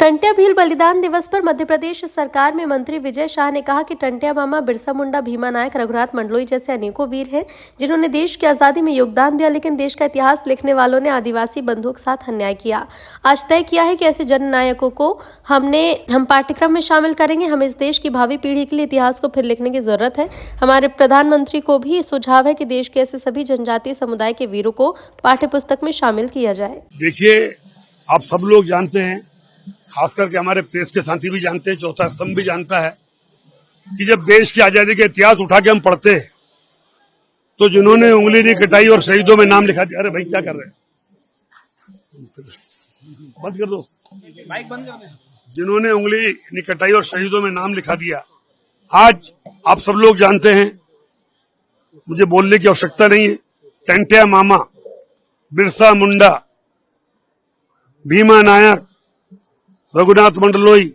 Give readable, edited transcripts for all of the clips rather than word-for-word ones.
टंट्या भील बलिदान दिवस पर मध्य प्रदेश सरकार में मंत्री विजय शाह ने कहा कि टंट्या मामा, बिरसा मुंडा, भीमा नायक, रघुनाथ मंडलोई जैसे अनेकों वीर हैं जिन्होंने देश की आजादी में योगदान दिया, लेकिन देश का इतिहास लिखने वालों ने आदिवासी बंधुओं के साथ अन्याय किया। आज तय किया है कि ऐसे जननायकों को हम पाठ्यक्रम में शामिल करेंगे। हमें इस देश की भावी पीढ़ी के लिए इतिहास को फिर लिखने की जरूरत है। हमारे प्रधानमंत्री को भी सुझाव है कि देश के ऐसे सभी जनजातीय समुदाय के वीरों को पाठ्य पुस्तक में शामिल किया जाए। देखिए, आप सब लोग जानते हैं, खास करके हमारे प्रेस के साथी भी जानते हैं, चौथा स्तंभ भी जानता है कि जब देश की आजादी का इतिहास उठा के हम पढ़ते हैं तो जिन्होंने उंगली नहीं कटाई और शहीदों में नाम लिखा दिया। अरे भाई, क्या कर रहे हैं? बंद कर दो, माइक बंद कर दो। जिन्होंने उंगली नहीं कटाई और शहीदों में नाम लिखा दिया, आज आप सब लोग जानते हैं, मुझे बोलने की आवश्यकता नहीं है। टंट्या मामा, बिरसा मुंडा, भीमा नायक, रघुनाथ मंडलोई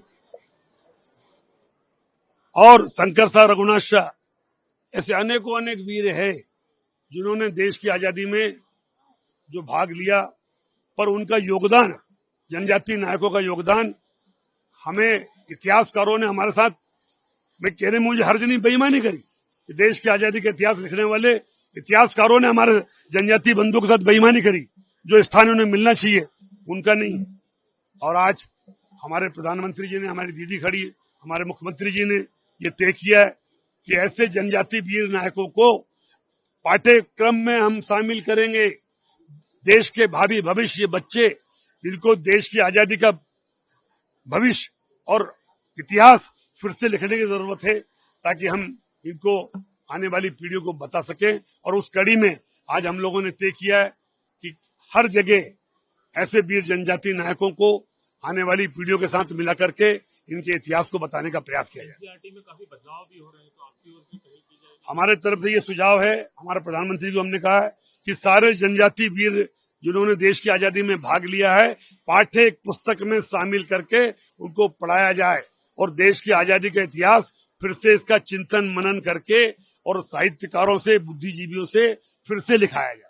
और शंकर शाह, रघुनाथ शाह, ऐसे अनेकों अनेक वीर हैं जिन्होंने देश की आजादी में जो भाग लिया, पर उनका योगदान, जनजातीय नायकों का योगदान, हमें इतिहासकारों ने हमारे साथ, मैं कहने मुझे हर्ज नहीं, बेईमानी करी कि देश की आजादी का इतिहास लिखने वाले इतिहासकारों ने हमारे जनजातीय बंधुओं के साथ बेईमानी करी। जो स्थान उन्हें मिलना चाहिए उनका नहीं। और आज हमारे प्रधानमंत्री जी ने, हमारी दीदी खड़ी है, हमारे मुख्यमंत्री जी ने ये तय किया है कि ऐसे जनजातीय वीर नायकों को पाठ्यक्रम में हम शामिल करेंगे। देश के भावी भविष्य बच्चे, जिनको देश की आजादी का भविष्य और इतिहास फिर से लिखने की जरूरत है, ताकि हम इनको आने वाली पीढ़ियों को बता सकें। और उस कड़ी में आज हम लोगों ने तय किया है कि हर जगह ऐसे वीर जनजातीय नायकों को आने वाली पीढ़ियों के साथ मिला करके इनके इतिहास को बताने का प्रयास किया जाए। एनसीईआरटी में काफी बदलाव भी हो रहे हैं, तो आपकी ओर से पहल की जाए। हमारे तरफ से ये सुझाव है, हमारे प्रधानमंत्री को हमने कहा है कि सारे जनजातीय वीर जिन्होंने देश की आजादी में भाग लिया है, पाठ्य पुस्तक में शामिल करके उनको पढ़ाया जाए और देश की आजादी का इतिहास फिर से इसका चिंतन मनन करके और साहित्यकारों से, बुद्धिजीवियों से फिर से लिखाया जाए।